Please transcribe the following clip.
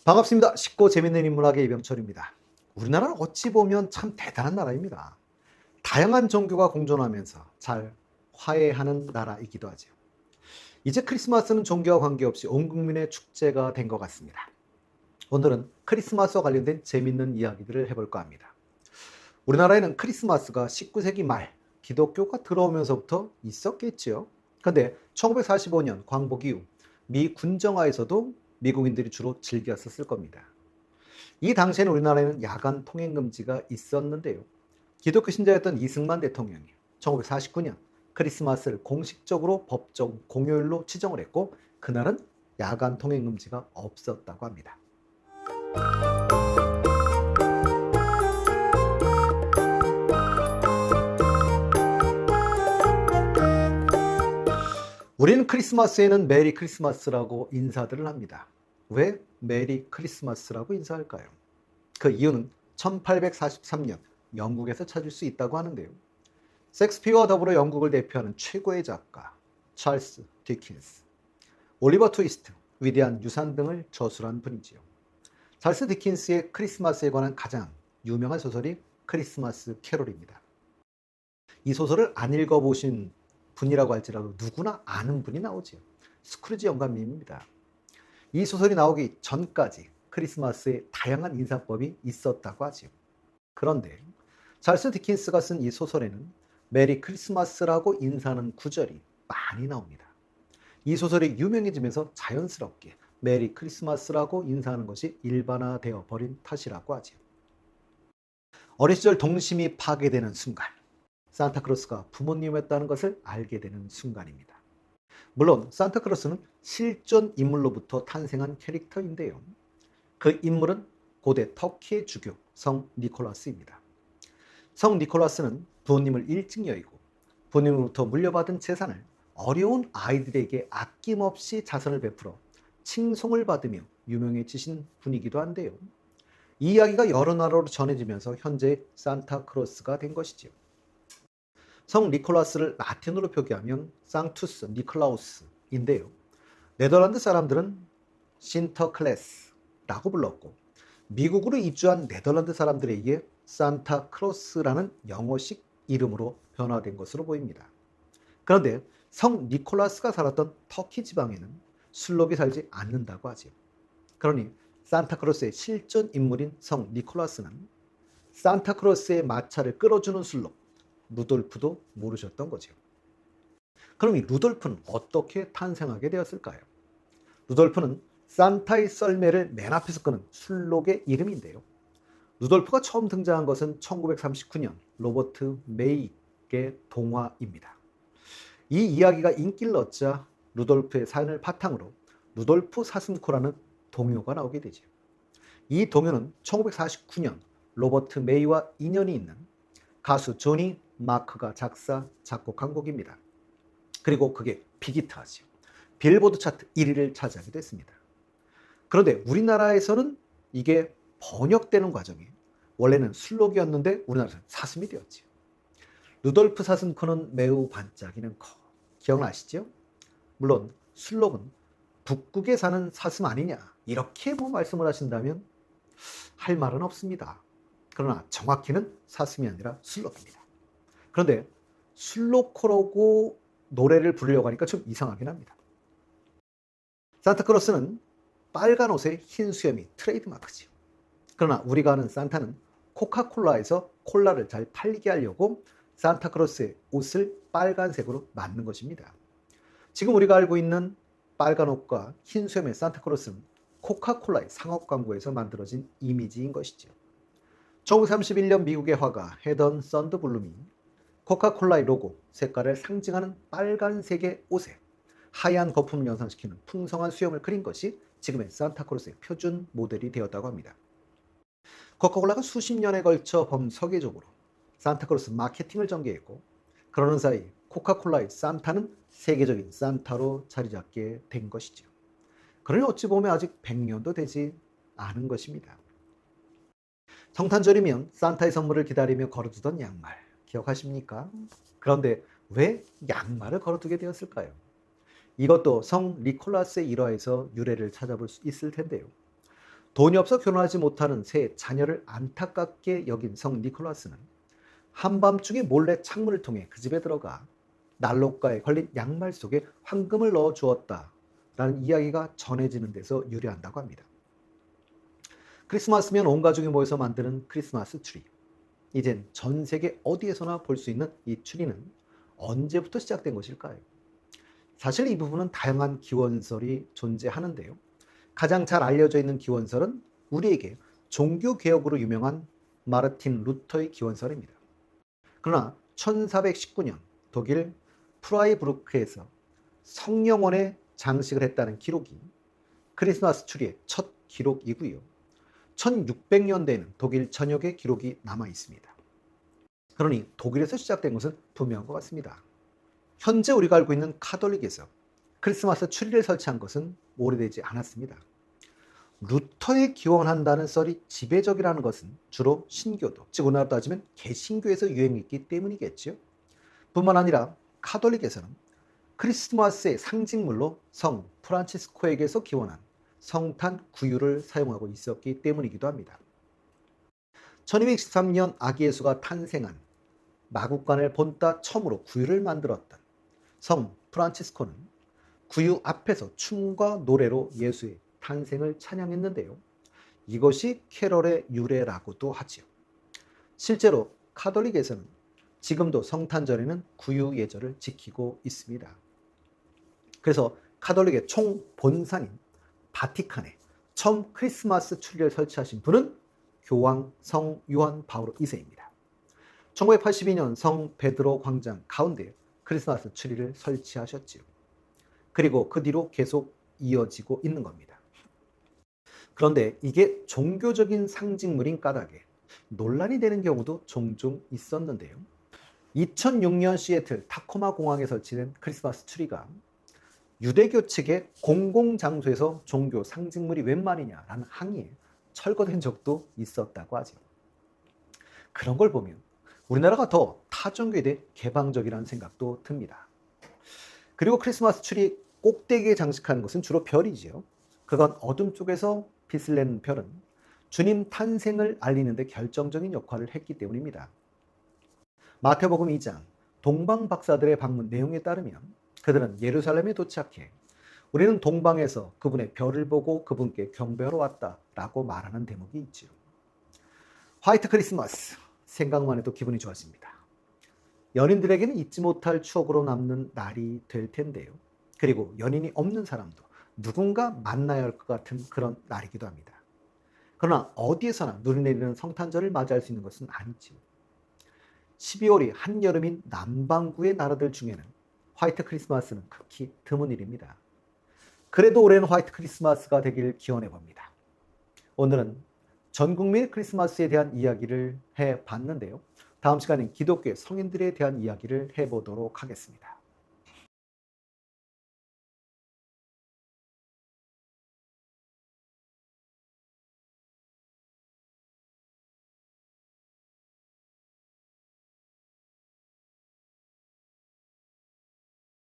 반갑습니다. 쉽고 재밌는 인문학의 이병철입니다. 우리나라는 어찌 보면 참 대단한 나라입니다. 다양한 종교가 공존하면서 잘 화해하는 나라이기도 하죠. 이제 크리스마스는 종교와 관계없이 온 국민의 축제가 된 것 같습니다. 오늘은 크리스마스와 관련된 재밌는 이야기들을 해볼까 합니다. 우리나라에는 크리스마스가 19세기 말 기독교가 들어오면서부터 있었겠지요. 그런데 1945년 광복 이후 미 군정화에서도 미국인들이 주로 즐겼었을 겁니다. 이 당시에는 우리나라에는 야간 통행 금지가 있었는데요. 기독교 신자였던 이승만 대통령이 1949년 크리스마스를 공식적으로 법적 공휴일로 지정을 했고, 그날은 야간 통행 금지가 없었다고 합니다. 우리는 크리스마스에는 메리 크리스마스라고 인사들을 합니다. 왜 메리 크리스마스라고 인사할까요? 그 이유는 1843년 영국에서 찾을 수 있다고 하는데요. 섹스피어와 더불어 영국을 대표하는 최고의 작가 찰스 디킨스, 올리버 트위스트, 위대한 유산 등을 저술한 분이지요. 찰스 디킨스의 크리스마스에 관한 가장 유명한 소설이 크리스마스 캐롤입니다. 이 소설을 안 읽어보신 분이라고 할지라도 누구나 아는 분이 나오지요. 스크루지 영감님입니다. 이 소설이 나오기 전까지 크리스마스에 다양한 인사법이 있었다고 하지요. 그런데 찰스 디킨스가 쓴 이 소설에는 메리 크리스마스라고 인사하는 구절이 많이 나옵니다. 이 소설이 유명해지면서 자연스럽게 메리 크리스마스라고 인사하는 것이 일반화되어 버린 탓이라고 하지요. 어린 시절 동심이 파괴되는 순간, 산타크로스가 부모님이었다는 것을 알게 되는 순간입니다. 물론 산타크로스는 실존 인물로부터 탄생한 캐릭터인데요. 그 인물은 고대 터키의 주교 성 니콜라스입니다. 성 니콜라스는 부모님을 일찍 여의고 부모님으로부터 물려받은 재산을 어려운 아이들에게 아낌없이 자선을 베풀어 칭송을 받으며 유명해지신 분이기도 한데요. 이 이야기가 여러 나라로 전해지면서 현재 산타크로스가 된 것이지요. 성 니콜라스를 라틴어로 표기하면 상투스 니클라우스인데요. 네덜란드 사람들은 신터클레스라고 불렀고, 미국으로 입주한 네덜란드 사람들에 의해 산타크로스라는 영어식 이름으로 변화된 것으로 보입니다. 그런데 성 니콜라스가 살았던 터키 지방에는 슬롭이 살지 않는다고 하지요. 그러니 산타크로스의 실존 인물인 성 니콜라스는 산타크로스의 마차를 끌어주는 슬롭 루돌프도 모르셨던 거죠. 그럼 이 루돌프는 어떻게 탄생하게 되었을까요? 루돌프는 산타의 썰매를 맨 앞에서 끄는 술록의 이름인데요. 루돌프가 처음 등장한 것은 1939년 로버트 메이의 동화입니다. 이 이야기가 인기를 얻자 루돌프의 사연을 바탕으로 루돌프 사슴코라는 동요가 나오게 되죠. 이 동요는 1949년 로버트 메이와 인연이 있는 가수 조니 마크가 작사, 작곡한 곡입니다. 그리고 그게 빅히트하죠. 빌보드 차트 1위를 차지하기도 했습니다. 그런데 우리나라에서는 이게 번역되는 과정이 원래는 술록이었는데 우리나라에서는 사슴이 되었죠. 루돌프 사슴코는 매우 반짝이는 코. 기억나시죠? 물론 술록은 북극에 사는 사슴 아니냐 이렇게 말씀을 하신다면 할 말은 없습니다. 그러나 정확히는 사슴이 아니라 술록입니다. 그런데 술록코라고 노래를 부르려고 하니까 좀 이상하긴 합니다. 산타크로스는 빨간 옷에 흰 수염이 트레이드마크지요. 그러나 우리가 아는 산타는 코카콜라에서 콜라를 잘 팔리게 하려고 산타크로스의 옷을 빨간색으로 만든 것입니다. 지금 우리가 알고 있는 빨간 옷과 흰 수염의 산타크로스는 코카콜라의 상업 광고에서 만들어진 이미지인 것이죠. 1931년 미국의 화가 헤던 썬드블룸이 코카콜라의 로고 색깔을 상징하는 빨간색의 옷에 하얀 거품을 연상시키는 풍성한 수염을 그린 것이 지금의 산타크로스의 표준 모델이 되었다고 합니다. 코카콜라가 수십 년에 걸쳐 범서계적으로 산타크로스 마케팅을 전개했고, 그러는 사이 코카콜라의 산타는 세계적인 산타로 자리 잡게 된 것이죠. 그러니 어찌 보면 아직 100년도 되지 않은 것입니다. 성탄절이면 산타의 선물을 기다리며 걸어두던 양말 기억하십니까? 그런데 왜 양말을 걸어두게 되었을까요? 이것도 성 니콜라스의 일화에서 유래를 찾아볼 수 있을 텐데요. 돈이 없어 결혼하지 못하는 세 자녀를 안타깝게 여긴 성 니콜라스는 한밤중에 몰래 창문을 통해 그 집에 들어가 난로가에 걸린 양말 속에 황금을 넣어 주었다라는 이야기가 전해지는 데서 유래한다고 합니다. 크리스마스면 온 가족이 모여서 만드는 크리스마스 트리. 이젠 전 세계 어디에서나 볼 수 있는 이 트리는 언제부터 시작된 것일까요? 사실 이 부분은 다양한 기원설이 존재하는데요. 가장 잘 알려져 있는 기원설은 우리에게 종교개혁으로 유명한 마르틴 루터의 기원설입니다. 그러나 1419년 독일 프라이부르크에서 성령원에 장식을 했다는 기록이 크리스마스 트리의 첫 기록이고요. 1600년대에는 독일 전역의 기록이 남아 있습니다. 그러니 독일에서 시작된 것은 분명한 것 같습니다. 현재 우리가 알고 있는 카톨릭에서 크리스마스 트리를 설치한 것은 오래되지 않았습니다. 루터에 기원한다는 썰이 지배적이라는 것은 주로 신교도, 즉 우리나라로 따지면 개신교에서 유행했기 때문이겠지요. 뿐만 아니라 카톨릭에서는 크리스마스의 상징물로 성 프란치스코에게서 기원한 성탄 구유를 사용하고 있었기 때문이기도 합니다. 1213년 아기 예수가 탄생한 마국간을 본따 처음으로 구유를 만들었던 성 프란치스코는 구유 앞에서 춤과 노래로 예수의 탄생을 찬양했는데요. 이것이 캐럴의 유래라고도 하지요. 실제로 카톨릭에서는 지금도 성탄절에는 구유 예절을 지키고 있습니다. 그래서 카톨릭의 총본산인 바티칸에 처음 크리스마스 트리를 설치하신 분은 교황 성 요한 바오로 2세입니다. 1982년 성 베드로 광장 가운데 크리스마스 트리를 설치하셨지요. 그리고 그 뒤로 계속 이어지고 있는 겁니다. 그런데 이게 종교적인 상징물인 까닭에 논란이 되는 경우도 종종 있었는데요. 2006년 시애틀 타코마 공항에 설치된 크리스마스 트리가 유대교 측의 공공장소에서 종교 상징물이 웬 말이냐라는 항의에 철거된 적도 있었다고 하죠. 그런 걸 보면 우리나라가 더 타종교에 대해 개방적이라는 생각도 듭니다. 그리고 크리스마스 트리 꼭대기에 장식하는 것은 주로 별이지요. 그건 어둠 쪽에서 빛을 내는 별은 주님 탄생을 알리는 데 결정적인 역할을 했기 때문입니다. 마태복음 2장 동방 박사들의 방문 내용에 따르면 그들은 예루살렘에 도착해 우리는 동방에서 그분의 별을 보고 그분께 경배하러 왔다라고 말하는 대목이 있지요. 화이트 크리스마스 생각만 해도 기분이 좋아집니다. 연인들에게는 잊지 못할 추억으로 남는 날이 될 텐데요. 그리고 연인이 없는 사람도 누군가 만나야 할 것 같은 그런 날이기도 합니다. 그러나 어디에서나 눈이 내리는 성탄절을 맞이할 수 있는 것은 아니지요. 12월이 한여름인 남반구의 나라들 중에는 화이트 크리스마스는 극히 드문 일입니다. 그래도 올해는 화이트 크리스마스가 되길 기원해 봅니다. 오늘은 전 국민의 크리스마스에 대한 이야기를 해봤는데요. 다음 시간엔 기독교의 성인들에 대한 이야기를 해보도록 하겠습니다.